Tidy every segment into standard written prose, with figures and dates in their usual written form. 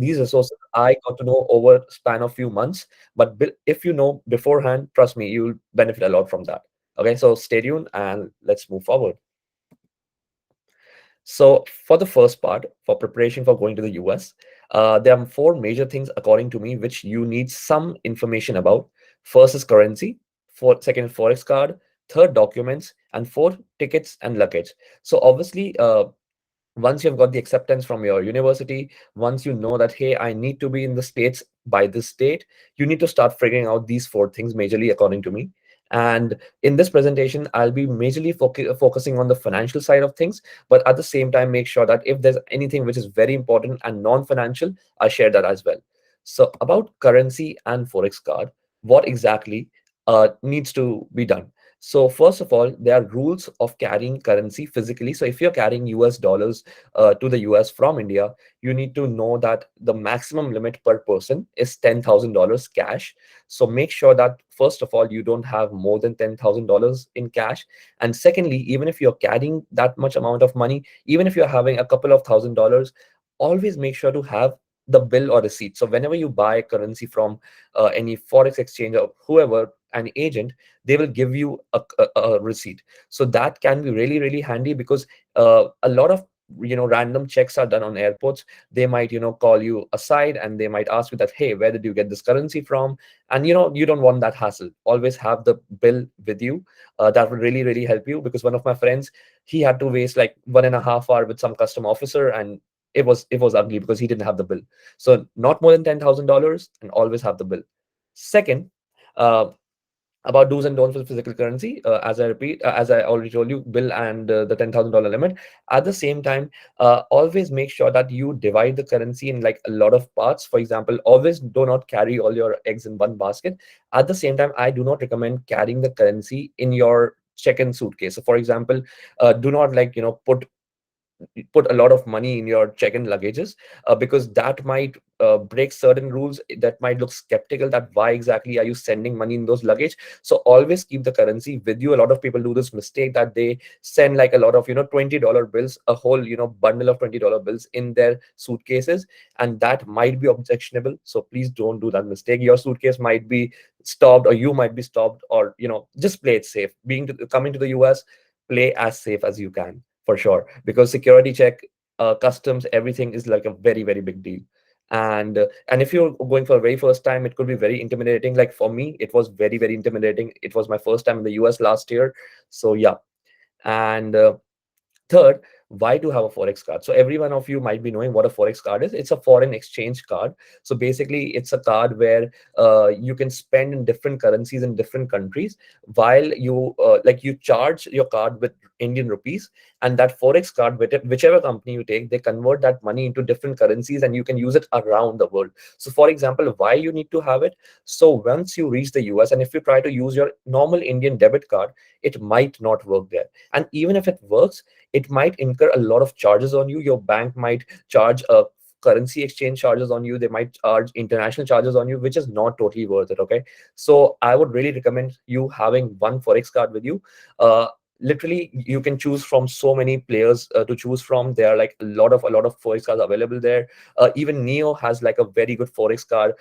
these resources I got to know over span of few months, but if you know beforehand, trust me, you'll benefit a lot from that. Okay, so stay tuned and let's move forward. So for the first part, for preparation for going to the US, there are four major things according to me which you need some information about. First is currency, second forex card, third documents, and fourth tickets and luggage. So obviously, once you've got the acceptance from your university, once you know that, hey, I need to be in the States by this date, you need to start figuring out these four things majorly, according to me. And in this presentation, I'll be majorly focusing on the financial side of things, but at the same time, make sure that if there's anything which is very important and non-financial, I share that as well. So about currency and Forex card, what exactly needs to be done? So first of all, there are rules of carrying currency physically. So if you're carrying US dollars to the US from India, you need to know that the maximum limit per person is $10,000 cash. So make sure that first of all, you don't have more than $10,000 in cash. And secondly, even if you're carrying that much amount of money, even if you're having a couple of $1,000s, always make sure to have the bill or receipt. So whenever you buy currency from any forex exchange or whoever, an agent, they will give you a receipt. So that can be really, really handy because a lot of random checks are done on airports. They might call you aside and they might ask you that, hey, where did you get this currency from? And you don't want that hassle. Always have the bill with you. That will really, really help you, because one of my friends, he had to waste like 1.5 hours with some custom officer, and it was ugly because he didn't have the bill. So not more than $10,000, and always have the bill. Second, uh, about do's and don'ts with physical currency. As I already told you, bill and the $10,000 limit. At the same time, always make sure that you divide the currency in like a lot of parts. For example, always do not carry all your eggs in one basket. At the same time, I do not recommend carrying the currency in your check-in suitcase. So, for example, do not put a lot of money in your check-in luggages, because that might break certain rules. That might look skeptical that why exactly are you sending money in those luggage. So always keep the currency with you. A lot of people do this mistake that they send like a lot of $20 bills, a whole bundle of $20 bills in their suitcases, and that might be objectionable. So please don't do that mistake. Your suitcase might be stopped, or you might be stopped, or just play it safe. Coming to the US, play as safe as you can, for sure, because security check, customs, everything is like a very, very big deal. And if you're going for a very first time, it could be very intimidating. Like for me, it was very, very intimidating. It was my first time in the US last year. So yeah. And third, why to have a Forex card? So every one of you might be knowing what a Forex card is. It's a foreign exchange card. So basically, it's a card where you can spend in different currencies in different countries, while you charge your card with Indian rupees, and that Forex card, whichever company you take, they convert that money into different currencies, and you can use it around the world. So for example, why you need to have it? So once you reach the US, and if you try to use your normal Indian debit card, it might not work there. And even if it works, it might incur a lot of charges on you. Your bank might charge a currency exchange charges on you. They might charge international charges on you, which is not totally worth it. Okay, so I would really recommend you having one Forex card with you. Literally, you can choose from so many players to choose from. There are like a lot of Forex cards available there. Even Neo has like a very good Forex card.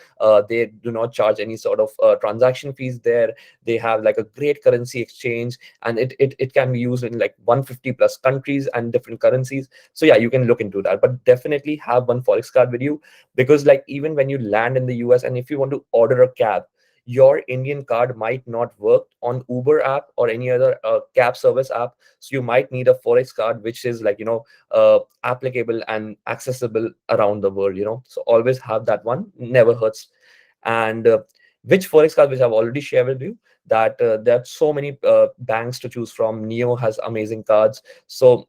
They do not charge any sort of transaction fees there. They have like a great currency exchange, and it can be used in like 150 plus countries and different currencies. So yeah, you can look into that, but definitely have one Forex card with you, because like even when you land in the US, and if you want to order a cab, your Indian card might not work on Uber app or any other cab service app. So you might need a Forex card, which is like, applicable and accessible around the world, So always have that one, never hurts. And which Forex card, which I've already shared with you, that there are so many banks to choose from. Neo has amazing cards. So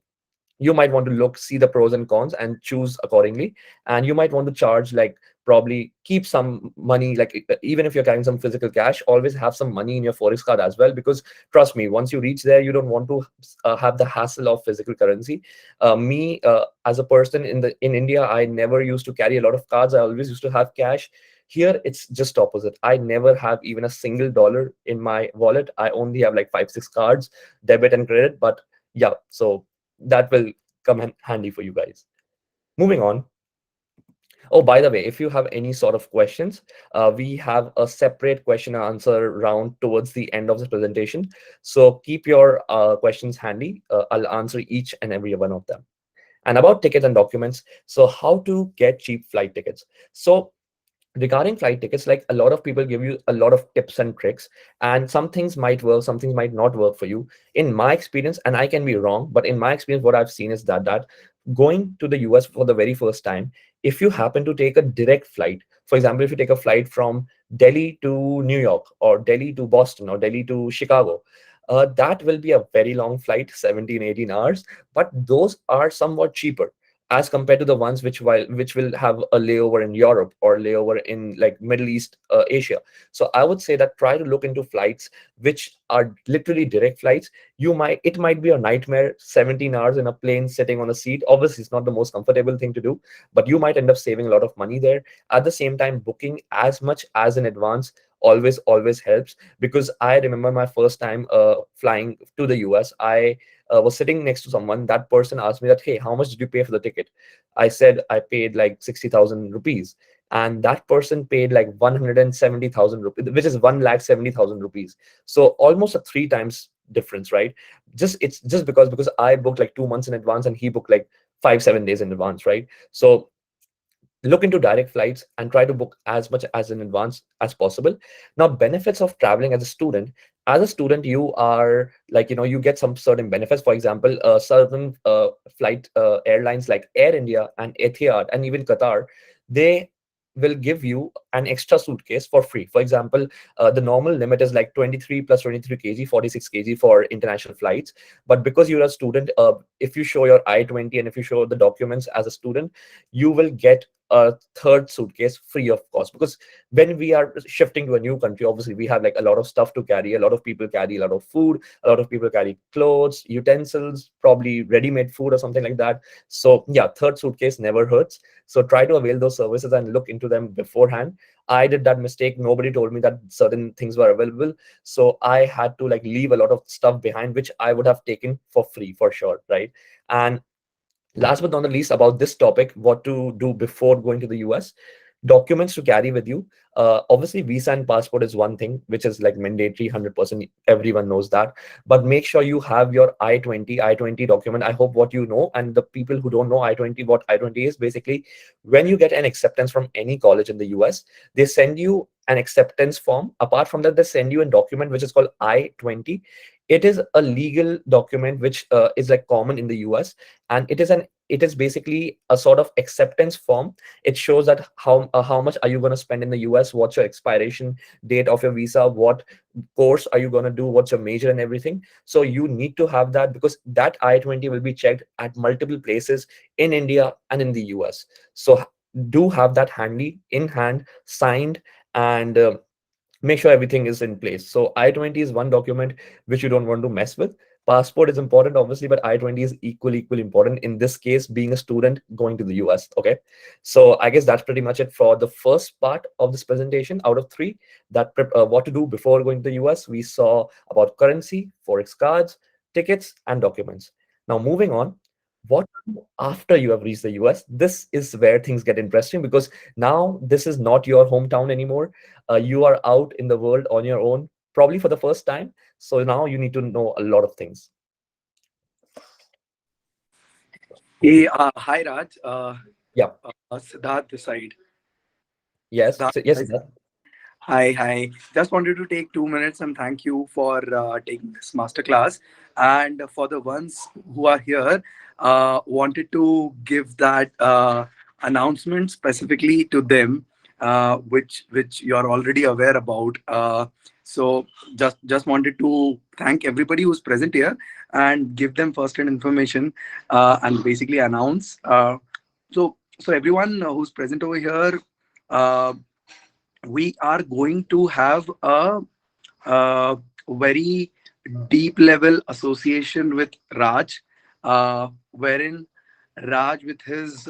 you might want to see the pros and cons and choose accordingly. And you might want to charge, like, probably keep some money, like even if you're carrying some physical cash, always have some money in your Forex card as well, because trust me, once you reach there, you don't want to have the hassle of physical currency. Me, as a person in India, I never used to carry a lot of cards. I always used to have cash. Here it's just opposite. I never have even a single dollar in my wallet. I only have like 5 6 cards, debit and credit. But yeah, so that will come in handy for you guys. Moving on. Oh, by the way, if you have any sort of questions, we have a separate question and answer round towards the end of the presentation. So keep your questions handy. I'll answer each and every one of them. And about tickets and documents, so how to get cheap flight tickets. So regarding flight tickets, like a lot of people give you a lot of tips and tricks, and some things might work, some things might not work for you. In my experience, and I can be wrong, but in my experience, what I've seen is that going to the US for the very first time, if you happen to take a direct flight, for example, if you take a flight from Delhi to New York, or Delhi to Boston, or Delhi to Chicago, that will be a very long flight, 17 18 hours, but those are somewhat cheaper as compared to the ones which will have a layover in Europe or layover in like Middle East, Asia. So I would say that try to look into flights which are literally direct flights. It might be a nightmare, 17 hours in a plane sitting on a seat. Obviously, it's not the most comfortable thing to do, but you might end up saving a lot of money there. At the same time, booking as much as in advance always helps, because I remember my first time flying to the US. I was sitting next to someone. That person asked me that, hey, how much did you pay for the ticket? I said I paid like 60,000 rupees. And that person paid like 170,000 rupees, which is 1,70,000 rupees. So almost a three times difference, right? It's just because I booked like 2 months in advance and he booked like 5 7 days in advance, right? So look into direct flights and try to book as much as in advance as possible. Now, benefits of traveling as a student. As a student, you are like, you get some certain benefits. For example, certain flight airlines like Air India and Etihad and even Qatar, they will give you an extra suitcase for free. For example, the normal limit is like 23 plus 23 kg, 46 kg for international flights. But because you're a student, if you show your I-20 and if you show the documents as a student, you will get a third suitcase free of cost. Because when we are shifting to a new country, obviously we have like a lot of stuff to carry. A lot of people carry a lot of food, a lot of people carry clothes, utensils, probably ready-made food or something like that. So yeah, third suitcase never hurts. So try to avail those services and look into them beforehand. I did that mistake. Nobody told me that certain things were available, so I had to like leave a lot of stuff behind which I would have taken for free for sure, right? And last but not the least, about this topic, what to do before going to the US, documents to carry with you. Obviously, visa and passport is one thing, which is like mandatory, 100%. Everyone knows that. But make sure you have your I-20 document. I hope what you know, and the people who don't know I-20, what I-20 is, basically, when you get an acceptance from any college in the US, they send you an acceptance form. Apart from that, they send you a document which is called I-20. It is a legal document which is like common in the US, and it is basically a sort of acceptance form. It shows that how much are you going to spend in the US, what's your expiration date of your visa, what course are you going to do, what's your major and everything. So you need to have that, because that I-20 will be checked at multiple places in India and in the US. So do have that handy in hand, signed, and make sure everything is in place. So I-20 is one document which you don't want to mess with. Passport is important, obviously, but I-20 is equally important in this case, being a student going to the US. Okay. So I guess that's pretty much it for the first part of this presentation out of three. What to do before going to the US. We saw about currency, Forex cards, tickets, and documents. Now moving on, what to do after you have reached the US? This is where things get interesting, because now this is not your hometown anymore. You are out in the world on your own, probably for the first time. So now you need to know a lot of things. Hey, hi Raj. Yeah. Siddharth this side. Yes. Siddharth, Yes. Siddharth. hi, hi. Just wanted to take 2 minutes and thank you for taking this masterclass. And for the ones who are here, wanted to give that announcement specifically to them, which you are already aware about. So just wanted to thank everybody who's present here and give them first-hand information and basically announce. So everyone who's present over here. We are going to have a very deep level association with Raj, wherein Raj, with his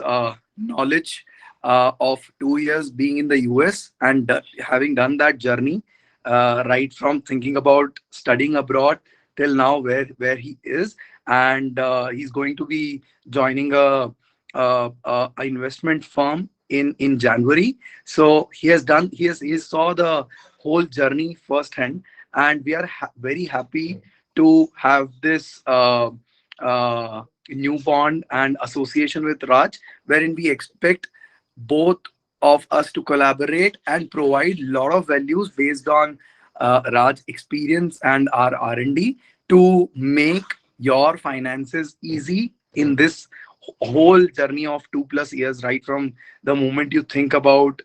knowledge of 2 years being in the US and having done that journey, right from thinking about studying abroad till now, where he is, and he's going to be joining a investment firm in January. So he has done he saw the whole journey firsthand, and we are very happy to have this new bond and association with Raj, wherein we expect both of us to collaborate and provide a lot of values based on Raj experience and our R&D to make your finances easy in this whole journey of 2+ years, right from the moment you think about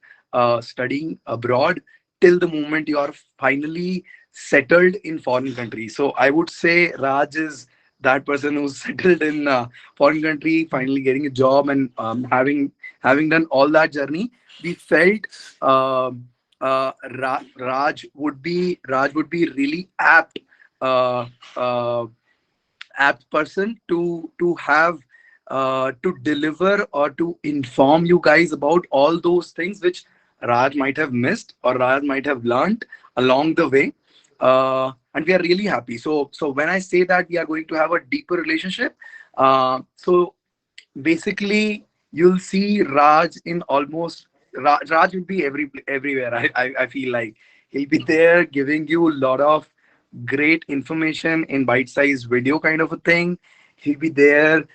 studying abroad till the moment you are finally settled in foreign country. So I would say Raj is that person who's settled in foreign country, finally getting a job, and having done all that journey, we felt Raj would be really uh, uh, apt person to have to deliver or to inform you guys about all those things which Raj might have missed or Raj might have learned along the way. And we are really happy. So when I say that we are going to have a deeper relationship, so basically you'll see Raj in almost Raj will be everywhere. I feel like he'll be there giving you a lot of great information in bite-sized video kind of a thing. He'll be there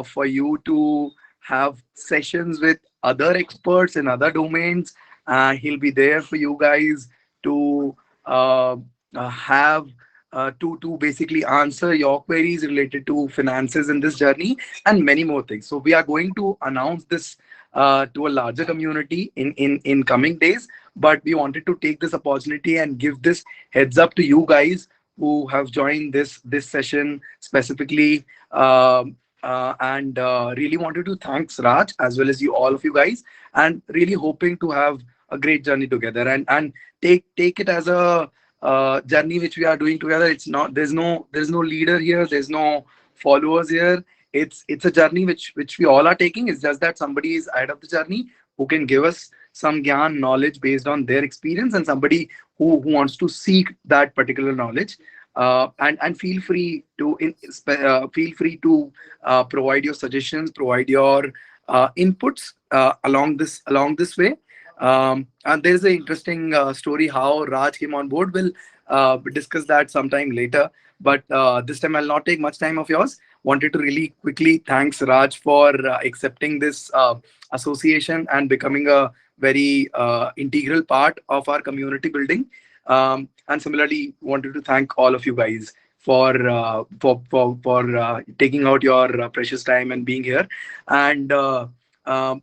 for you to have sessions with other experts in other domains. He'll be there for you guys to have to basically answer your queries related to finances in this journey and many more things. So we are going to announce this to a larger community in coming days. But we wanted to take this opportunity and give this heads up to you guys who have joined this session specifically. And really wanted to thanks Raj as well as you all of you guys, and really hoping to have a great journey together and take it as a journey which we are doing together. It's not there's no leader here, there's no followers here. It's a journey which we all are taking. It's just that somebody is ahead of the journey who can give us some gyan knowledge based on their experience, and somebody who wants to seek that particular knowledge. And feel free to provide your suggestions, provide your inputs along this way. And there's an interesting story how Raj came on board. We'll discuss that sometime later. But this time I'll not take much time of yours. Wanted to really quickly thanks Raj for accepting this association and becoming a very integral part of our community building. And similarly, wanted to thank all of you guys for taking out your precious time and being here. And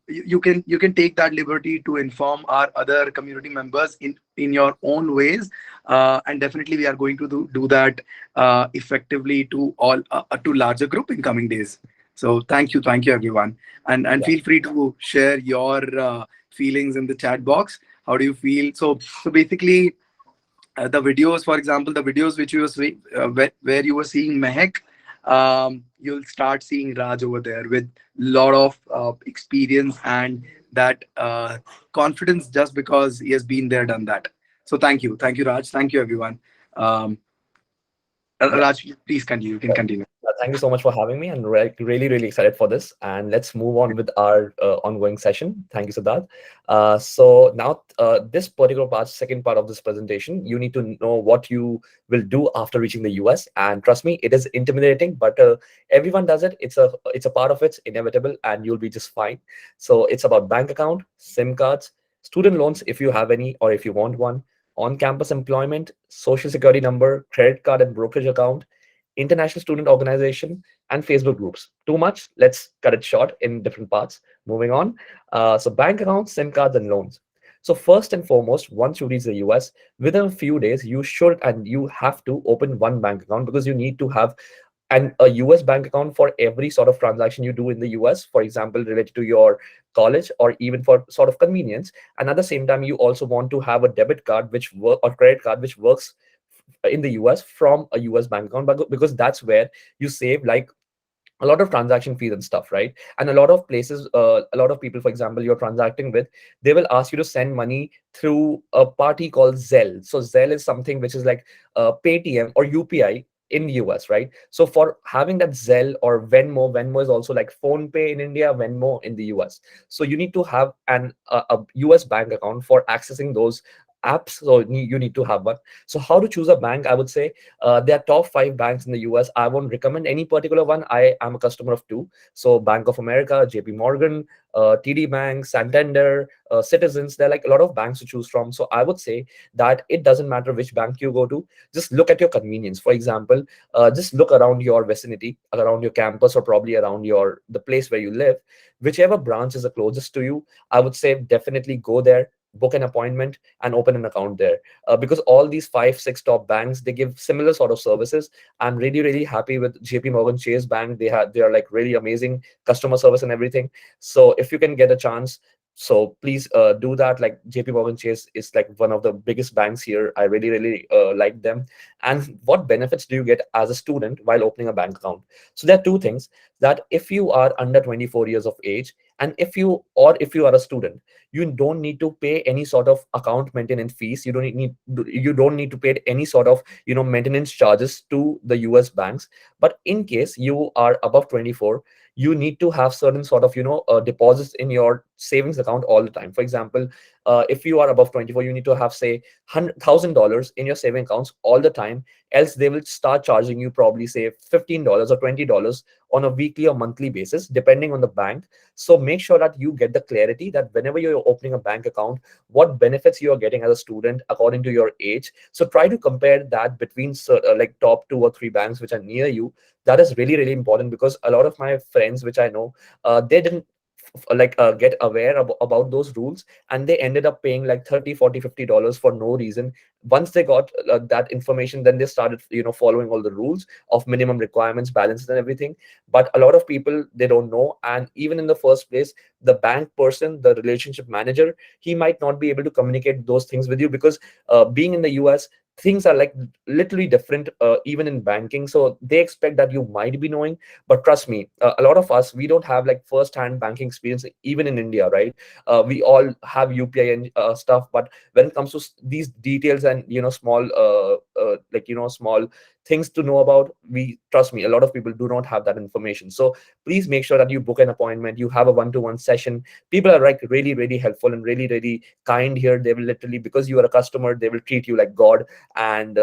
you can take that liberty to inform our other community members in your own ways. And definitely we are going to do that effectively to all to larger group in coming days. So thank you everyone, and Yeah. feel free to share your feelings in the chat box. How do you feel? So basically, the videos, for example, the videos which you were where you were seeing Mehak, you'll start seeing Raj over there with lot of experience and that confidence, just because he has been there, done that. So thank you, Raj, thank you everyone. um, Yeah. Raj, please continue, you can continue. Thank you so much for having me, and really, really excited for this. And let's move on with our ongoing session. Thank you, Siddharth. So now, this particular part, second part of this presentation, you need to know what you will do after reaching the US. And trust me, it is intimidating, but everyone does it. It's a part of it's inevitable, and you'll be just fine. So it's about bank account, SIM cards, student loans if you have any or if you want one, on-campus employment, social security number, credit card and brokerage account, international student organization, and Facebook groups. Too much? Let's cut it short in different parts. Moving on. So bank accounts, SIM cards, and loans. So first and foremost, once you reach the US, within a few days, you should and you have to open one bank account, because you need to have a US bank account for every sort of transaction you do in the US, for example, related to your college or even for sort of convenience. And at the same time, you also want to have a debit card which work or credit card which works in the US from a US bank account, because that's where you save like a lot of transaction fees and stuff, right? And a lot of places, a lot of people, for example, you're transacting with, they will ask you to send money through a party called Zelle. So Zelle is something which is like Paytm or UPI in the US, right? So for having that Zelle or Venmo is also like phone pay in India, Venmo in the US. So you need to have a US bank account for accessing those apps. So you need to have one. So how to choose a bank? I would say there are top five banks in the US. I won't recommend any particular one. I am a customer of two. So Bank of America, JP Morgan, TD Bank, Santander, Citizens. There are like a lot of banks to choose from. So I would say that it doesn't matter which bank you go to. Just look at your convenience. For example, just look around your vicinity, around your campus, or probably around the place where you live. Whichever branch is the closest to you, I would say definitely go there, book an appointment, and open an account there. Because all these five, six top banks, they give similar sort of services. I'm really, really happy with JP Morgan Chase Bank. They are like really amazing customer service and everything. So if you can get a chance, so please do that. Like JP Morgan Chase is like one of the biggest banks here. I really, really like them. And what benefits do you get as a student while opening a bank account? So there are two things: that if you are under 24 years of age, and if you are a student, you don't need to pay any sort of account maintenance fees. You don't need to pay any sort of maintenance charges to the US banks. But in case you are above 24, you need to have certain sort of deposits in your savings account all the time. For example, if you are above 24, you need to have, say, $100,000 in your saving accounts all the time. Else they will start charging you probably, say, $15 or $20 on a weekly or monthly basis, depending on the bank. So make sure that you get the clarity that whenever you're opening a bank account, what benefits you are getting as a student according to your age. So try to compare that between like top two or three banks which are near you. That is really, really important, because a lot of my friends which I know, they didn't get aware about those rules, and they ended up paying like 30, 40, $50 for no reason. Once they got that information, then they started following all the rules of minimum requirements, balances, and everything. But a lot of people, they don't know. And even in the first place, the bank person, the relationship manager, he might not be able to communicate those things with you, because being in the US, things are like literally different, even in banking. So they expect that you might be knowing. But trust me, a lot of us, we don't have like first hand banking experience even in India, right? We all have UPI and stuff. But when it comes to these details and small small things to know about, we trust me, a lot of people do not have that information. So please make sure that you book an appointment, you have a one-to-one session. People are like really, really helpful and really, really kind here. They will literally, because you are a customer, they will treat you like god. And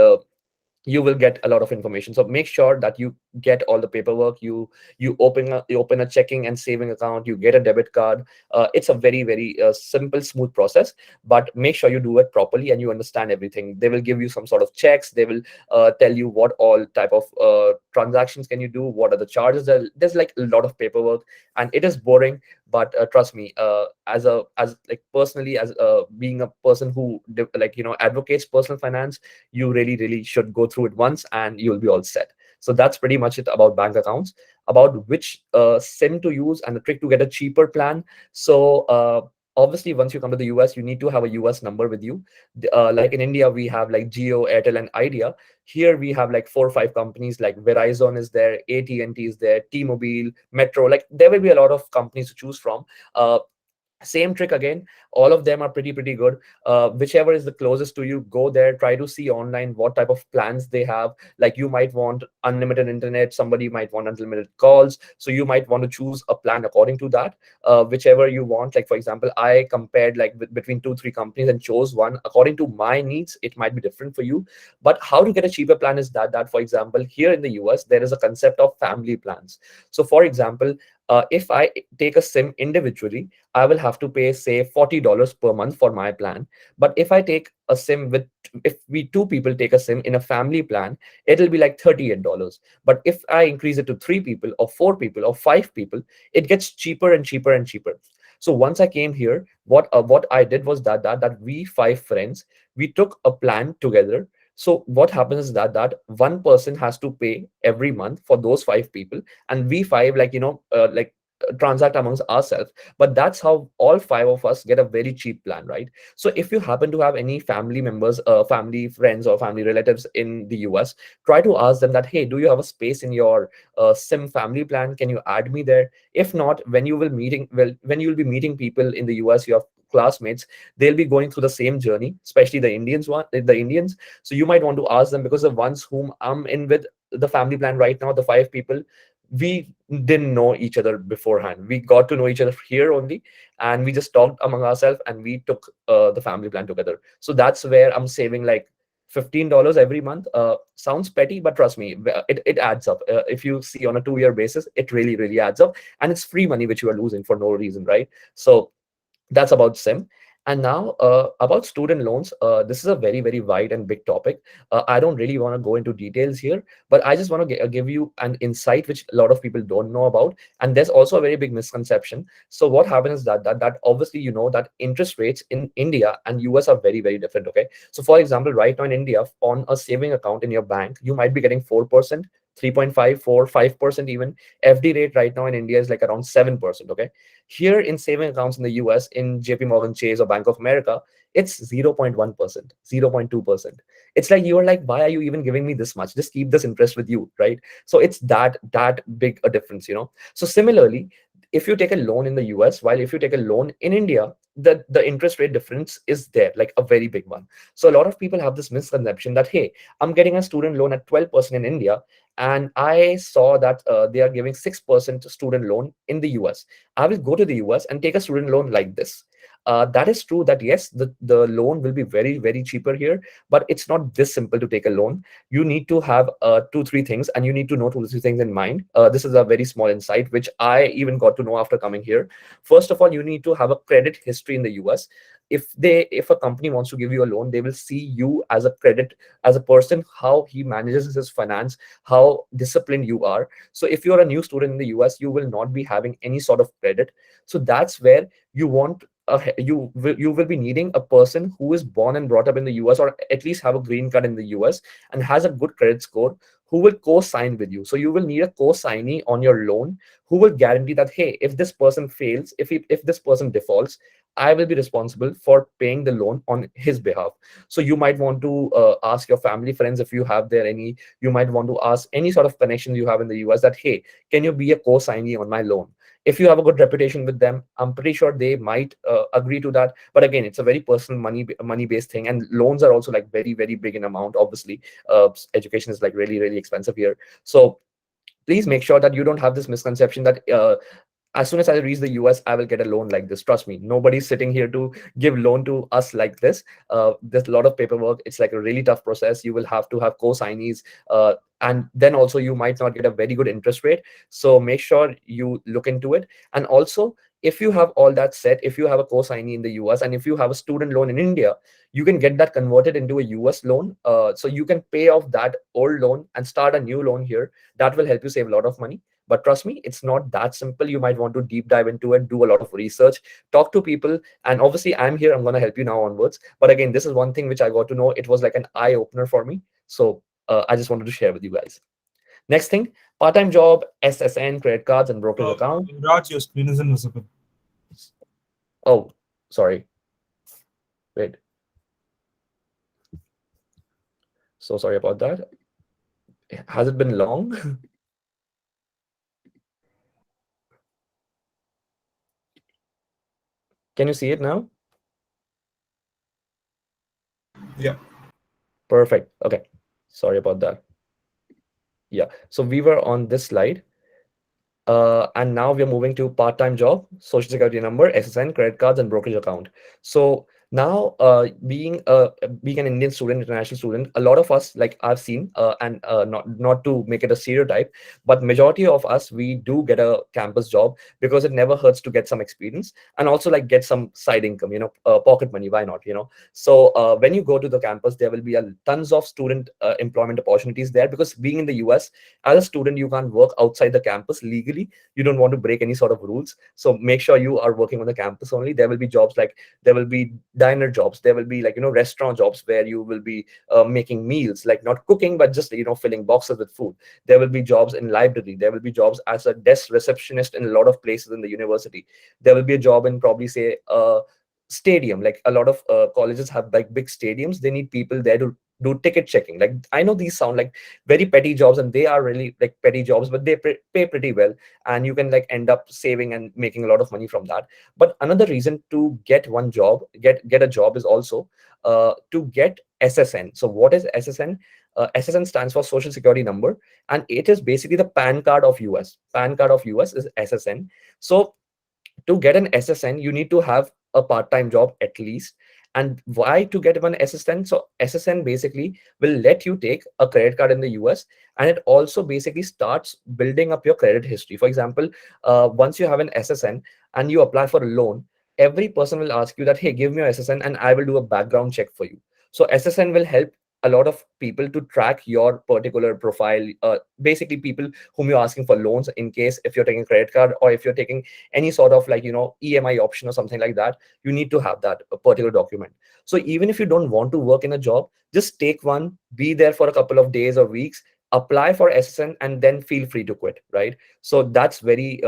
you will get a lot of information. So make sure that you get all the paperwork. You open a checking and saving account, you get a debit card. It's a very, very simple, smooth process. But make sure you do it properly and you understand everything. They will give you some sort of checks. They will tell you what all type of transactions can you do, what are the charges. There's like a lot of paperwork, and it is boring. But trust me, as like personally, as being a person who advocates personal finance, you really, really should go through it once and you'll be all set. So that's pretty much it about bank accounts. About which SIM to use and the trick to get a cheaper plan. So obviously, once you come to the US, you need to have a US number with you. Like in India, we have like Geo, Airtel, and Idea. Here we have like 4 or 5 companies, like Verizon is there, AT&T is there, T-Mobile, Metro. Like there will be a lot of companies to choose from. Same trick again, all of them are pretty good. Whichever is the closest to you, go there, try to see online what type of plans they have. Like you might want unlimited internet, somebody might want unlimited calls, so you might want to choose a plan according to that. Whichever you want. Like for example, I compared like between 2 3 companies and chose one according to my needs. It might be different for you. But how to get a cheaper plan is that for example, here in the US, there is a concept of family plans. So for example, if I take a SIM individually, I will have to pay, say, $40 per month for my plan. But if I take a SIM with, if we two people take a SIM in a family plan, it'll be like $38. But if I increase it to 3 people or 4 people or 5 people, it gets cheaper and cheaper and cheaper. So once I came here, what I did was that we 5 friends, we took a plan together. So what happens is that one person has to pay every month for those 5 people, and we five, transact amongst ourselves. But that's how all 5 of us get a very cheap plan, right? So if you happen to have any family members, family friends, or family relatives in the US, try to ask them that, hey, do you have a space in your SIM family plan? Can you add me there? If not, when you will be meeting people in the US, you have classmates, they'll be going through the same journey, especially the Indians. So you might want to ask them, because the ones whom I'm in with, the family plan right now, the five people, we didn't know each other beforehand. We got to know each other here only, and we just talked among ourselves, and we took the family plan together. So that's where I'm saving like $15 every month. Sounds petty, but trust me, it adds up. If you see on a 2 year basis, it really, really adds up. And it's free money which you are losing for no reason, right? So that's about sim. And now about student loans, this is a very, very wide and big topic. I don't really want to go into details here, but I just want to give you an insight which a lot of people don't know about. And there's also a very big misconception. So what happens is that obviously, you know, that interest rates in India and US are very, very different. Okay, so for example, right now in India, on a saving account in your bank, you might be getting 4%, 3.5, 4, 5% even. FD rate right now in India is like around 7%. Okay, here in saving accounts in the US, in JP Morgan Chase or Bank of America, it's 0.1%, 0.2%. It's like you are like, why are you even giving me this much? Just keep this interest with you, right? So it's that big a difference, you know. So similarly, if you take a loan in the US, while if you take a loan in India, the interest rate difference is there, like a very big one. So a lot of people have this misconception that, hey, I'm getting a student loan at 12% in India, and I saw that they are giving 6% student loan in the US. I will go to the US and take a student loan like this. That is true that yes, the loan will be very, very cheaper here, but it's not this simple to take a loan. You need to have two, three things, and you need to know two, three things in mind. This is a very small insight, which I even got to know after coming here. First of all, you need to have a credit history in the US. If a company wants to give you a loan, they will see you as a credit, as a person, how he manages his finance, how disciplined you are. So if you're a new student in the US, you will not be having any sort of credit. So that's where you want you will be needing a person who is born and brought up in the US, or at least have a green card in the US and has a good credit score, who will co-sign with you. So you will need a co-signee on your loan who will guarantee that, hey, if this person fails, if this person defaults, I will be responsible for paying the loan on his behalf. So you might want to ask your family, friends, if you have there any. You might want to ask any sort of connection you have in the US that, hey, can you be a co-signee on my loan? If you have a good reputation with them, I'm pretty sure they might agree to that. But again, it's a very personal money based thing, and loans are also like very, very big in amount. Obviously, education is like really, really expensive here. So please make sure that you don't have this misconception that as soon as I reach the US, I will get a loan like this. Trust me, nobody's sitting here to give loan to us like this. There's a lot of paperwork. It's like a really tough process. You will have to have co-signees, and then also you might not get a very good interest rate. So make sure you look into it. And also, if you have all that set, if you have a co-signee in the US, and if you have a student loan in India, you can get that converted into a US loan. So you can pay off that old loan and start a new loan here. That will help you save a lot of money. But trust me, it's not that simple. You might want to deep dive into it, do a lot of research, talk to people. And obviously, I'm here. I'm going to help you now onwards. But again, this is one thing which I got to know. It was like an eye opener for me. So I just wanted to share with you guys. Next thing, part-time job, SSN, credit cards, and brokerage account. Raj, your screen is invisible. Oh, sorry. Wait. So sorry about that. Has it been long? Can you see it now? Yeah. Perfect. Okay. Sorry about that. Yeah. So we were on this slide. And now we're moving to part-time job, social security number, SSN, credit cards, and brokerage account. So now, being an Indian student, international student, a lot of us, like I've seen, and not to make it a stereotype, but majority of us, we do get a campus job because it never hurts to get some experience and also like get some side income, pocket money. Why not? So when you go to the campus, there will be a tons of student employment opportunities there, because being in the US, as a student, you can't work outside the campus legally. You don't want to break any sort of rules, so make sure you are working on the campus only. There will be jobs like, there will be diner jobs, there will be like restaurant jobs where you will be making meals, like not cooking but just filling boxes with food. There will be jobs in library, there will be jobs as a desk receptionist in a lot of places in the university. There will be a job in probably say stadium, like a lot of colleges have like big stadiums. They need people there to do ticket checking. Like, I know these sound like very petty jobs, and they are really like petty jobs, but they pay pretty well, and you can like end up saving and making a lot of money from that. But another reason to get one job, get a job, is also to get SSN. So what is SSN? SSN stands for Social Security Number, and it is basically the PAN card of US. PAN card of US is SSN. So to get an SSN, you need to have a part-time job at least. And why to get one SSN? So SSN basically will let you take a credit card in the US, and it also basically starts building up your credit history. For example, once you have an SSN and you apply for a loan, every person will ask you that, hey, give me your SSN and I will do a background check for you. So SSN will help a lot of people to track your particular profile, basically people whom you're asking for loans, in case if you're taking a credit card or if you're taking any sort of like EMI option or something like that, you need to have that particular document. So even if you don't want to work in a job, just take one, be there for a couple of days or weeks, apply for SSN, and then feel free to quit, right? So that's very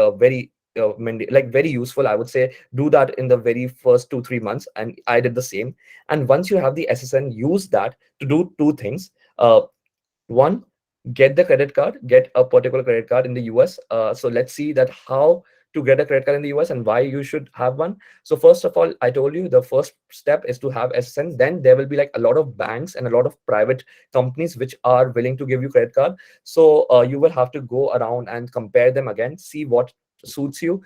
like very useful, I would say. Do that in the very first 2 3 months, and I did the same. And once you have the SSN, use that to do two things. One, get the credit card, get a particular credit card in the US. So let's see that how to get a credit card in the US and why you should have one. So first of all, I told you the first step is to have SSN. Then there will be like a lot of banks and a lot of private companies which are willing to give you credit card. So you will have to go around and compare them again, see what suits you.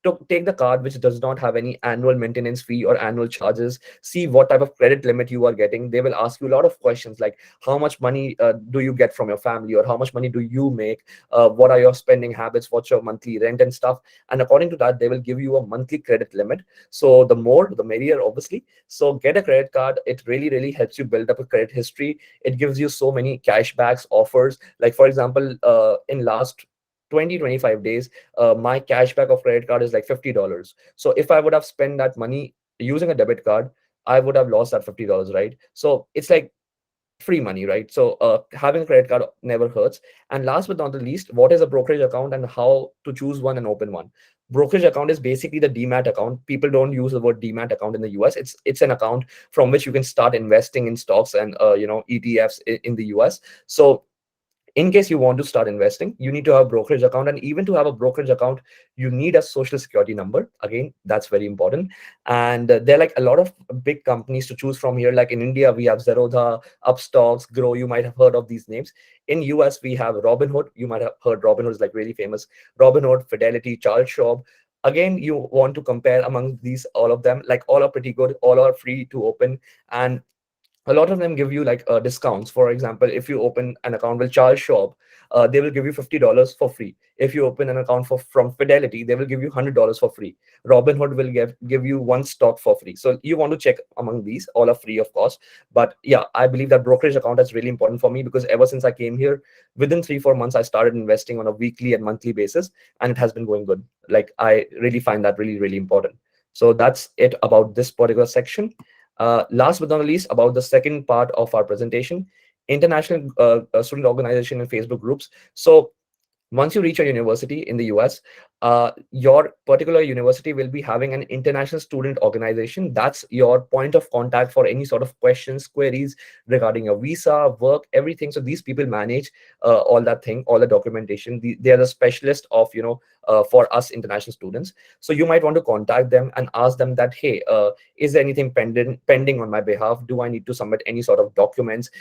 To take the card which does not have any annual maintenance fee or annual charges. See what type of credit limit you are getting. They will ask you a lot of questions like how much money do you get from your family, or how much money do you make, what are your spending habits, what's your monthly rent and stuff. And according to that, they will give you a monthly credit limit. So the more the merrier, obviously. So get a credit card. It really helps you build up a credit history. It gives you so many cashbacks offers. Like for example, in last 20 25 days, my cashback of credit card is like $50. So if I would have spent that money using a debit card, I would have lost that $50, right? So it's like free money, right? So having a credit card never hurts. And last but not the least, what is a brokerage account and how to choose one and open one? Brokerage account is basically the demat account. People don't use the word demat account in the US. It's an account from which you can start investing in stocks and ETFs in the US. So in case you want to start investing, you need to have a brokerage account. And even to have a brokerage account, you need a social security number. Again, that's very important. And there are like a lot of big companies to choose from here. Like in India, we have Zerodha, Upstocks, Grow. You might have heard of these names. In US, we have Robinhood. You might have heard Robinhood is like really famous. Robinhood, Fidelity, Charles Schwab. Again, you want to compare among these, all of them. Like all are pretty good. All are free to open. And a lot of them give you like discounts. For example, if you open an account with Charles Schwab, they will give you $50 for free. If you open an account from Fidelity, they will give you $100 for free. Robinhood will give you one stock for free. So you want to check among these. All are free, of course. But yeah, I believe that brokerage account is really important for me, because ever since I came here, within 3 4 months, I started investing on a weekly and monthly basis, and it has been going good. Like I really find that really important. So that's it about this particular section. Last but not least, about the second part of our presentation, international student organization and Facebook groups. So once you reach a university in the US, your particular university will be having an international student organization. That's your point of contact for any sort of questions, queries regarding your visa, work, everything. So these people manage all that thing, all the documentation. They are the specialist of, for us international students. So you might want to contact them and ask them that, hey, is there anything pending on my behalf? Do I need to submit any sort of documents?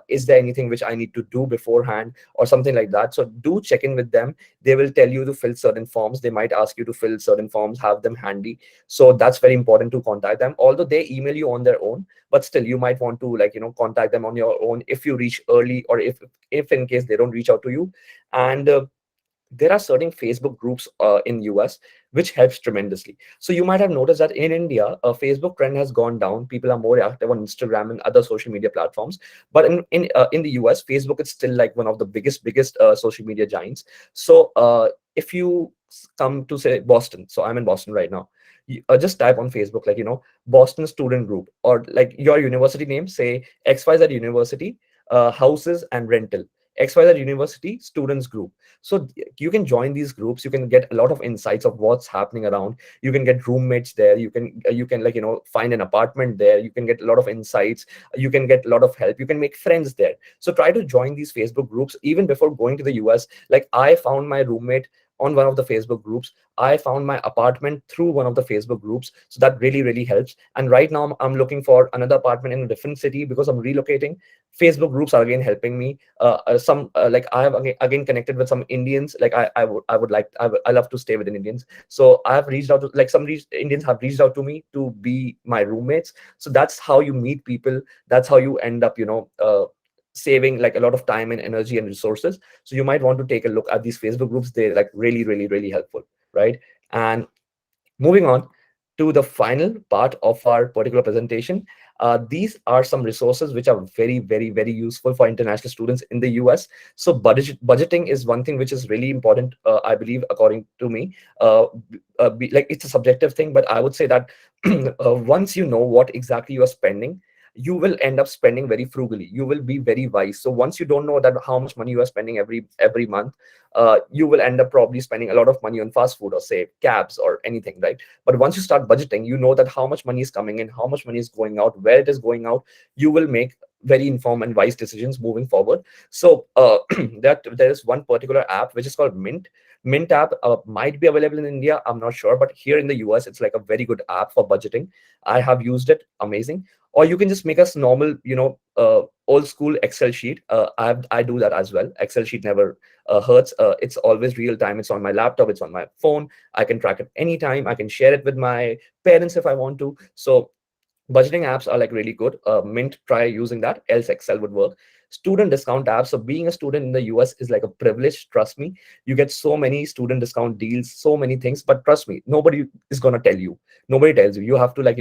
Is there anything which I need to do beforehand or something like that? So do check in with them. They will tell you to fill certain forms. They might ask you to fill certain forms, have them handy. So that's very important to contact them. Although they email you on their own, but still you might want to contact them on your own if you reach early, or if in case they don't reach out to you. And there are certain Facebook groups in US which helps tremendously. So you might have noticed that in India, a Facebook trend has gone down. People are more active on Instagram and other social media platforms. But in the US, Facebook is still like one of the biggest social media giants. So if you come to say Boston, so I'm in Boston right now. Just type on Facebook like Boston student group, or like your university name, say XYZ University, houses and rental. XYZ University students group. So you can join these groups. You can get a lot of insights of what's happening around. You can get roommates there. You can find an apartment there. You can get a lot of insights. You can get a lot of help. You can make friends there. So try to join these Facebook groups even before going to the US. Like I found my roommate on one of the Facebook groups. I found my apartment through one of the Facebook groups, so that really helps. And right now I'm looking for another apartment in a different city because I'm relocating. Facebook groups are again helping me. Some like I have again connected with some Indians. Like I would like I love to stay with Indians, so I have reached out to, like, Indians have reached out to me to be my roommates. So that's how you meet people. That's how you end up, saving like a lot of time and energy and resources. So you might want to take a look at these Facebook groups. They're like really helpful, right? And moving on to the final part of our particular presentation, these are some resources which are very useful for international students in the US. So budgeting is one thing which is really important, I believe, according to me. Like, it's a subjective thing, but I would say that once you know what exactly you are spending, you will end up spending very frugally. You will be very wise. So once you don't know that how much money you are spending every month, you will end up probably spending a lot of money on fast food or say cabs or anything, right? But once you start budgeting, you know that how much money is coming in, how much money is going out, where it is going out. You will make very informed and wise decisions moving forward. So that there is one particular app which is called Mint. Mint app might be available in India, I'm not sure, but here in the US it's like a very good app for budgeting. I have used it, amazing. Or you can just make us normal, old school Excel sheet. I do that as well. Excel sheet never hurts. It's always real time. It's on my laptop, it's on my phone. I can track it anytime. I can share it with my parents if I want to. So budgeting apps are like really good. Mint, try using that, else Excel would work. Student discount apps. So being a student in the US is like a privilege, trust me. You get so many student discount deals, so many things, but trust me, nobody is going to tell you. Nobody tells you. You have to, like,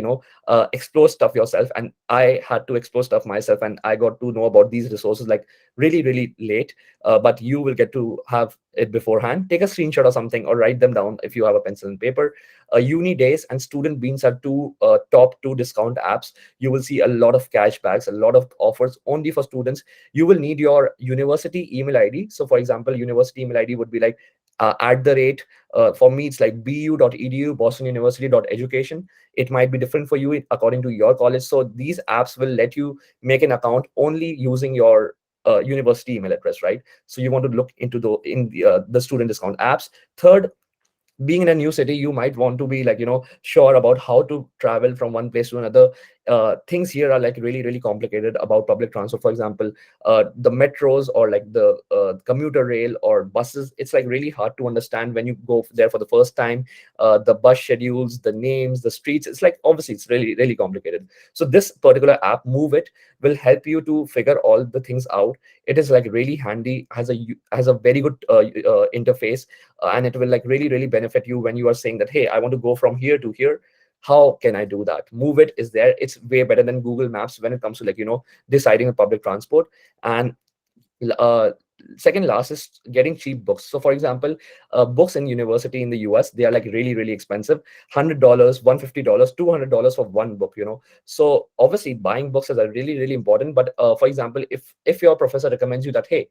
explore stuff yourself. And I had to explore stuff myself, and I got to know about these resources like really late. But you will get to have it beforehand. Take a screenshot or something, or write them down if you have a pencil and paper. Uni Days and Student Beans are two top two discount apps. You will see a lot of cashbacks, a lot of offers only for students. You will need your university email ID. So for example, university email ID would be like at the rate, for me it's like bu.edu, Boston University.education. It might be different for you according to your college. So these apps will let you make an account only using your university email address, right? So you want to look into the student discount apps. Third, being in a new city, you might want to be like, sure about how to travel from one place to another. Things here are like really complicated about public transport. For example, the metros or like the commuter rail or buses, it's like really hard to understand when you go there for the first time. The bus schedules, the names, the streets, it's like, obviously it's really complicated. So this particular app, Move It, will help you to figure all the things out. It is like really handy, has a very good interface, and it will like really benefit you when you are saying that, hey, I want to go from here to here. How can I do that? Move It is there. It's way better than Google Maps when it comes to, like, deciding a public transport. And uh, second last is getting cheap books. So for example, books in university in the US, they are like really expensive. $100, $150, $200 for one book, so obviously buying books is a really important. But for example, if your professor recommends you that, hey,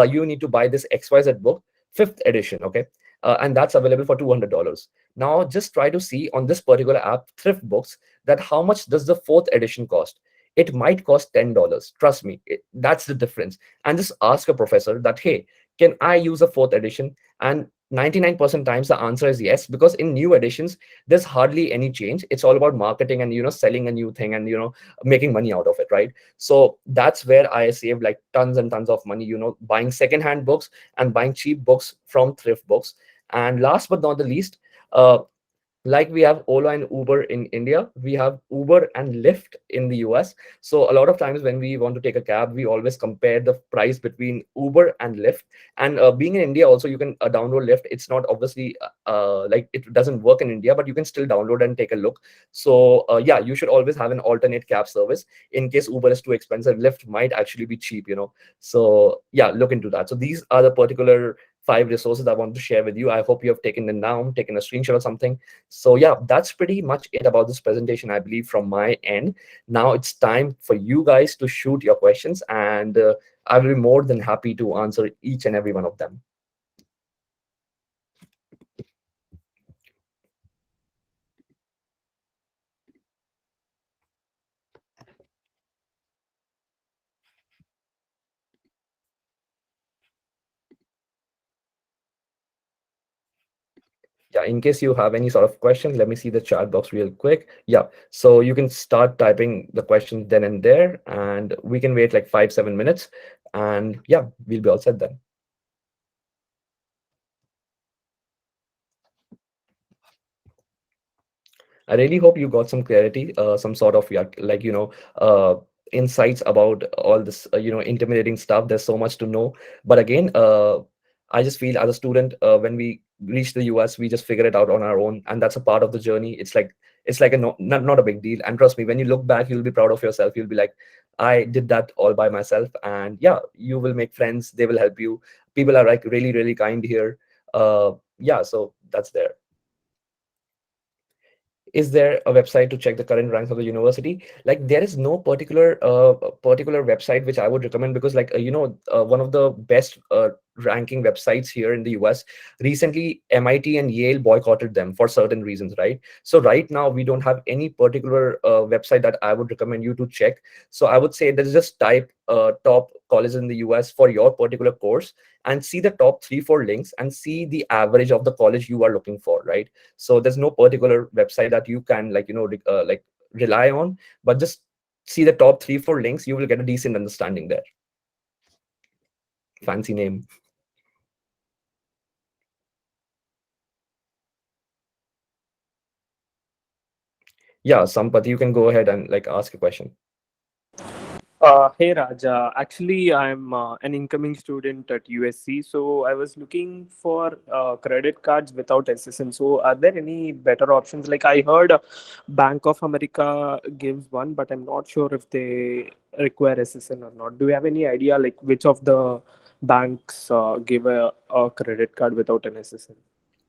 you need to buy this XYZ book, fifth edition, okay, and that's available for $200. Now just try to see on this particular app, Thrift Books, that how much does the fourth edition cost. It might cost $10. Trust me, that's the difference. And just ask a professor that, hey, can I use a fourth edition? And 99% times the answer is yes, because in new editions there's hardly any change. It's all about marketing and, selling a new thing and, making money out of it, right? So that's where I saved like tons and tons of money, buying secondhand books and buying cheap books from Thrift Books. And last but not the least, like we have Ola and Uber in India, we have Uber and Lyft in the US. So a lot of times when we want to take a cab, we always compare the price between Uber and Lyft. And being in India, also you can download Lyft. It's not obviously like it doesn't work in India, but you can still download and take a look. So yeah, you should always have an alternate cab service in case Uber is too expensive. Lyft might actually be cheap, So yeah, look into that. So these are the particular five resources I want to share with you. I hope you have taken them down, taken a screenshot or something. So yeah, that's pretty much it about this presentation, I believe, from my end. Now it's time for you guys to shoot your questions, and I will be more than happy to answer each and every one of them. Yeah, in case you have any sort of questions, let me see the chat box real quick. Yeah, so you can start typing the questions then and there, and we can wait like 5, 7 minutes, and yeah, we'll be all set then. I really hope you got some clarity, some sort of, yeah, like, insights about all this, intimidating stuff. There's so much to know. But again, I just feel as a student, when we reach the US, we just figure it out on our own, and that's a part of the journey. It's like a no, not a big deal. And trust me, when you look back, you'll be proud of yourself. You'll be like, I did that all by myself. And yeah, you will make friends. They will help you. People are like really, really kind here. Yeah, so that's there. Is there a website to check the current ranks of the university? Like, there is no particular website which I would recommend, because like, one of the best ranking websites here in the US, recently MIT and Yale boycotted them for certain reasons, right? So right now we don't have any particular website that I would recommend you to check. So I would say that just type top colleges in the US for your particular course, and see the top 3 4 links, and see the average of the college you are looking for, right? So there's no particular website that you can, like, like, rely on, but just see the top 3 4 links. You will get a decent understanding there. Fancy name. Yeah, Sampath, you can go ahead and like ask a question. Hey Raj, actually I'm an incoming student at USC, so I was looking for credit cards without SSN. So are there any better options? Like I heard Bank of America gives one, but I'm not sure if they require SSN or not. Do you have any idea like which of the banks give a credit card without an SSN?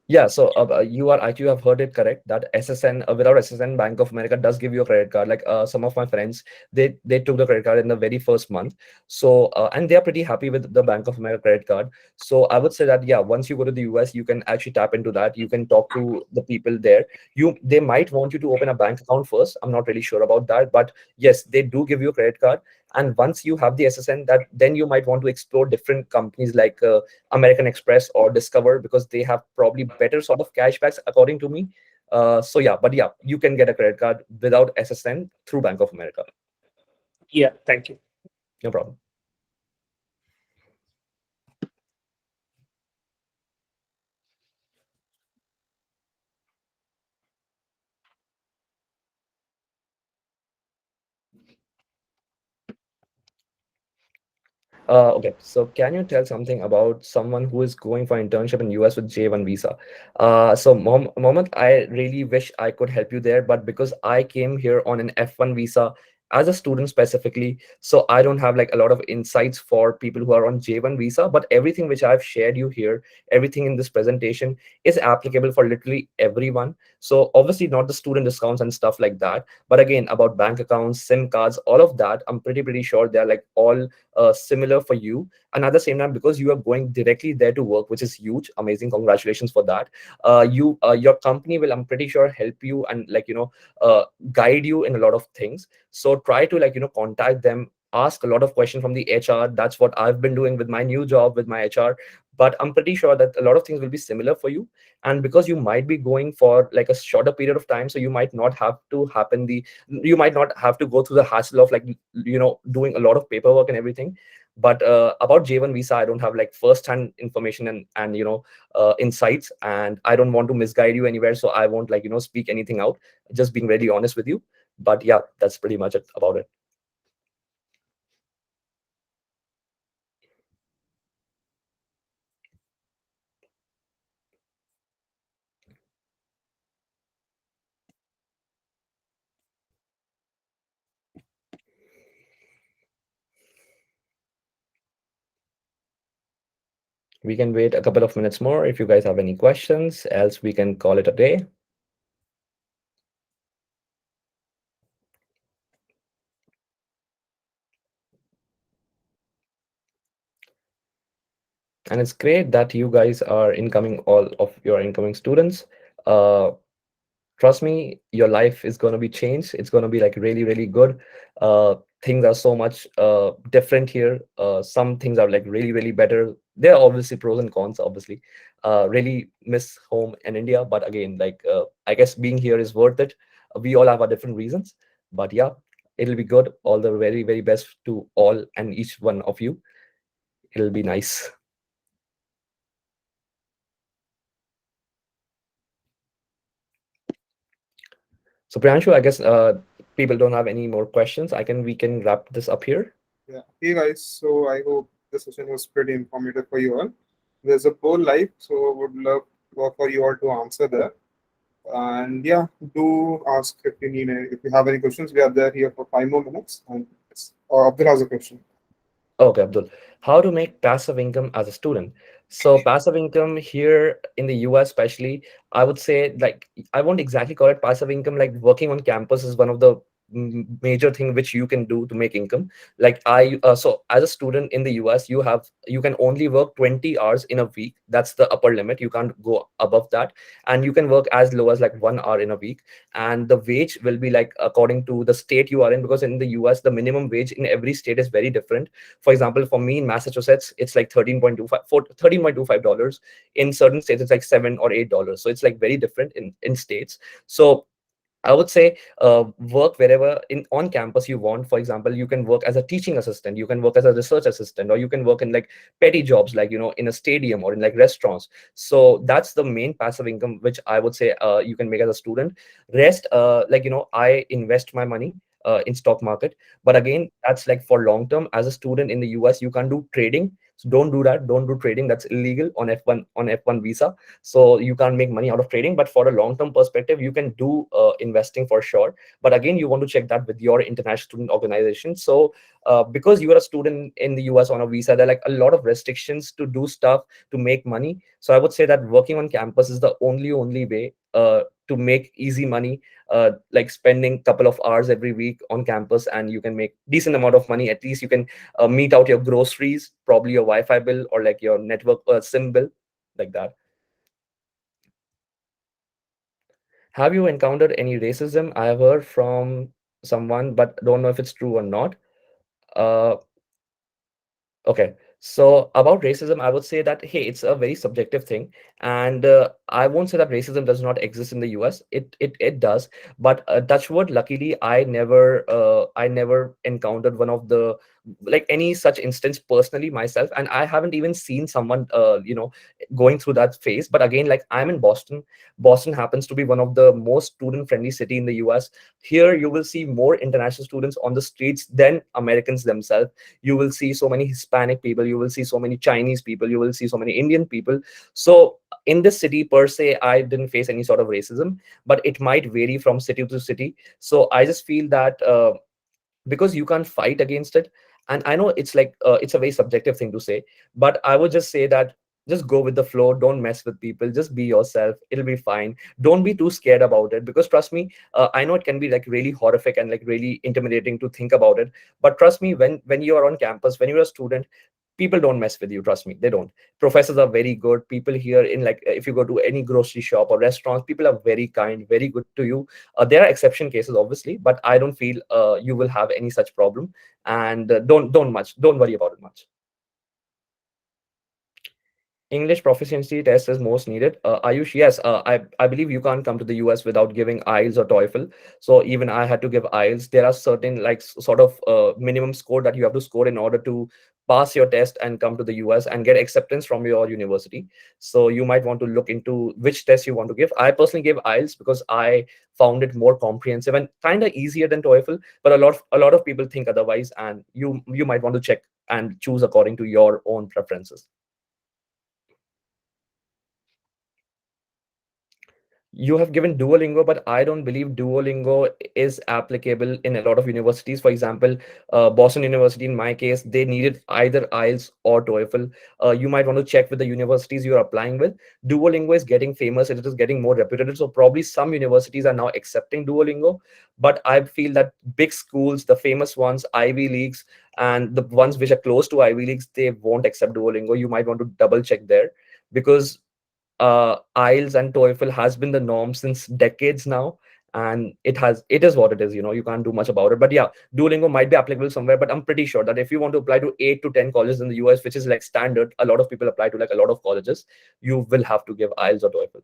Yeah, so you have heard it correct, that SSN, without SSN, Bank of America does give you a credit card. Like, some of my friends, they took the credit card in the very first month. So and they are pretty happy with the Bank of America credit card. So I would say that, yeah, once you go to the US, you can actually tap into that. You can talk to the people there. They might want you to open a bank account first. I'm not really sure about that, but yes, they do give you a credit card. And once you have the SSN, that then you might want to explore different companies like American Express or Discover, because they have probably better sort of cashbacks, according to me. So yeah, but yeah, you can get a credit card without SSN through Bank of America. Yeah, thank you. No problem. Okay, so can you tell something about someone who is going for internship in US with J1 visa? So Mohammed, I really wish I could help you there, but because I came here on an F1 visa as a student specifically, so I don't have like a lot of insights for people who are on J1 visa. But everything which I've shared you here, everything in this presentation is applicable for literally everyone. So obviously not the student discounts and stuff like that, but again, about bank accounts, SIM cards, all of that, I'm pretty sure they're like all similar for you. And at the same time, because you are going directly there to work, which is huge, amazing, congratulations for that. Your company will, I'm pretty sure, help you and like, guide you in a lot of things. So try to, like, contact them, ask a lot of questions from the HR. That's what I've been doing with my new job with my HR. But I'm pretty sure that a lot of things will be similar for you. And because you might be going for like a shorter period of time, so you might not have to go through the hassle of, like, doing a lot of paperwork and everything. But about J1 visa, I don't have like first hand information and insights, and I don't want to misguide you anywhere, so I won't, like, speak anything out, just being really honest with you. But yeah, that's pretty much it about it. We can wait a couple of minutes more if you guys have any questions, else we can call it a day. And it's great that you guys are incoming, all of your incoming students. uh Trust me, your life is going to be changed. It's going to be like really, really good. things are so much different here. Some things are like really, really better. There are obviously pros and cons, obviously. Really miss home in India, but again, like I guess being here is worth it. We all have our different reasons, but yeah, it'll be good. All the very, very best to all and each one of you. It'll be nice. So Priyanshu, I guess people don't have any more questions. We can wrap this up here. Yeah. Hey guys, so I hope the session was pretty informative for you all. There's a poll live, so would love for you all to answer there. And yeah, do ask if you need if you have any questions. We are there here for 5 more minutes. And Abdul has a question. Okay, Abdul. How to make passive income as a student? So passive income here in the US, especially, I would say like I won't exactly call it passive income. Like working on campus is one of the major thing which you can do to make income. Like so as a student in the US, you can only work 20 hours in a week. That's the upper limit. You can't go above that, and you can work as low as like 1 hour in a week. And the wage will be like according to the state you are in, because in the US the minimum wage in every state is very different. For example, for me in Massachusetts, it's like 13.25 dollars. In certain states, it's like $7 or $8. So it's like very different in states. So I would say work wherever in on campus you want. For example, you can work as a teaching assistant, you can work as a research assistant, or you can work in like petty jobs, like in a stadium or in like restaurants. So that's the main passive income which I would say you can make as a student. Rest, I invest my money in stock market, but again, that's like for long term. As a student in the US, you can't do trading. So don't do that. Don't do trading. That's illegal on F1 visa. So you can't make money out of trading, but for a long term perspective you can do investing for sure. But again, you want to check that with your international student organization. So because you are a student in the US on a visa, there are like a lot of restrictions to do stuff to make money. So I would say that working on campus is the only way to make easy money, like spending couple of hours every week on campus, and you can make decent amount of money. At least you can meet out your groceries, probably your Wi-Fi bill or like your network sim bill, like that. Have you encountered any racism? I have heard from someone, but don't know if it's true or not. Uh, Okay. So about racism, I would say that hey, it's a very subjective thing, and I won't say that racism does not exist in the US. It does, but touch wood, luckily, I never encountered one of the like any such instance personally myself, and I haven't even seen someone going through that phase. But again, like I'm in Boston. Boston happens to be one of the most student friendly city in the US. Here, you will see more international students on the streets than Americans themselves. You will see so many Hispanic people, you will see so many Chinese people, you will see so many Indian people. So in this city per se, I didn't face any sort of racism, but it might vary from city to city. So I just feel that because you can't fight against it, and I know it's like it's a very subjective thing to say, but I would just say that just go with the flow, don't mess with people, just be yourself, it'll be fine. Don't be too scared about it, because trust me, I know it can be like really horrific and like really intimidating to think about it, but trust me, when you are on campus, when you're a student, people don't mess with you. Trust me, they don't. Professors are very good. People here in like if you go to any grocery shop or restaurants, people are very kind, very good to you. There are exception cases, obviously, but I don't feel you will have any such problem. And don't worry about it much. English proficiency test is most needed. Ayush, yes, I believe you can't come to the US without giving IELTS or TOEFL. So even I had to give IELTS. There are certain like sort of minimum score that you have to score in order to pass your test and come to the US and get acceptance from your university. So you might want to look into which test you want to give. I personally gave IELTS because I found it more comprehensive and kind of easier than TOEFL. But a lot of people think otherwise, and you might want to check and choose according to your own preferences. You have given Duolingo, but I don't believe Duolingo is applicable in a lot of universities. For example, Boston University, in my case, they needed either IELTS or TOEFL. You might want to check with the universities you're applying with. Duolingo is getting famous, it is getting more reputed. So probably some universities are now accepting Duolingo. But I feel that big schools, the famous ones, Ivy Leagues, and the ones which are close to Ivy Leagues, they won't accept Duolingo. You might want to double check there, because IELTS and TOEFL has been the norm since decades now, and it is what it is. You can't do much about it. But yeah, Duolingo might be applicable somewhere, but I'm pretty sure that if you want to apply to 8 to 10 colleges in the US, which is like standard, a lot of people apply to like a lot of colleges, you will have to give IELTS or TOEFL.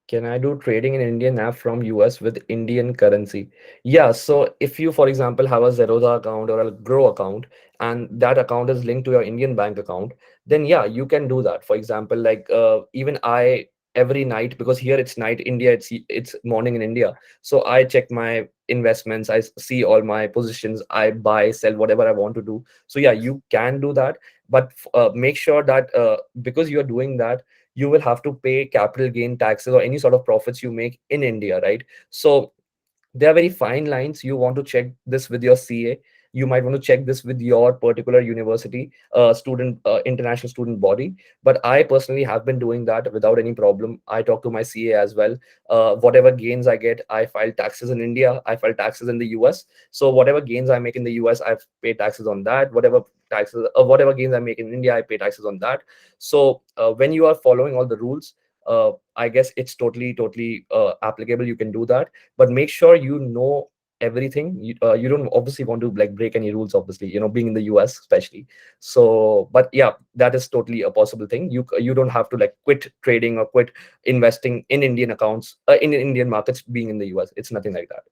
Can I do trading in Indian app from US with Indian currency? Yeah, so if you, for example, have a Zerodha account or a Grow account, and that account is linked to your Indian bank account, then yeah, you can do that. For example, like even I every night, because here it's night, India it's morning in India, so I check my investments, see all my positions, I buy, sell whatever I want to do. So yeah, you can do that, but make sure that because you're doing that, you will have to pay capital gain taxes or any sort of profits you make in India, right? So there are very fine lines. You want to check this with your CA. You might want to check this with your particular university, international student body. But I personally have been doing that without any problem. I talk to my CA as well. Whatever gains I get, I file taxes in India, I file taxes in the US. So whatever gains I make in the US, I pay taxes on that. Whatever gains I make in India, I pay taxes on that. So when you are following all the rules, I guess it's totally applicable. You can do that, but make sure you know everything. You don't obviously want to like break any rules, obviously, being in the US especially. So but yeah, that is totally a possible thing. You don't have to like quit trading or quit investing in Indian accounts, in Indian markets, being in the US. It's nothing like that.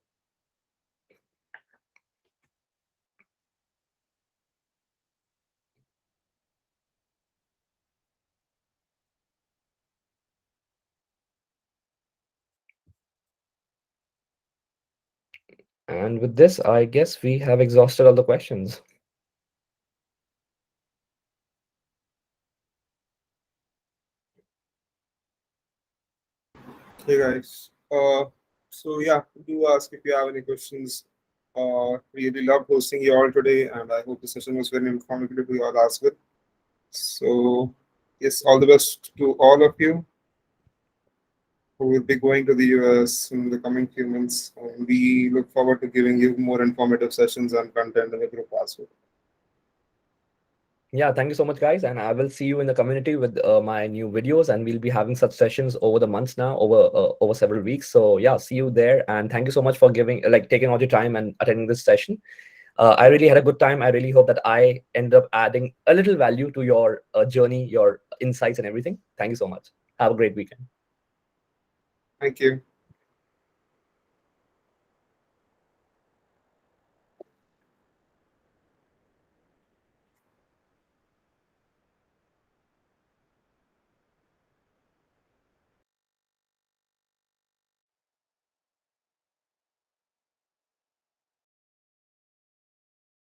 And with this, I guess we have exhausted all the questions. Hey guys. So yeah, do ask if you have any questions. Really loved hosting you all today, and I hope the session was very informative to you all as well. So yes, all the best to all of you who will be going to the US in the coming few months. And we look forward to giving you more informative sessions and content in the group as well. Yeah, thank you so much, guys. And I will see you in the community with my new videos, and we'll be having such sessions over the months now, over several weeks. So yeah, see you there. And thank you so much for taking all your time and attending this session. I really had a good time. I really hope that I end up adding a little value to your journey, your insights, and everything. Thank you so much. Have a great weekend. Thank you.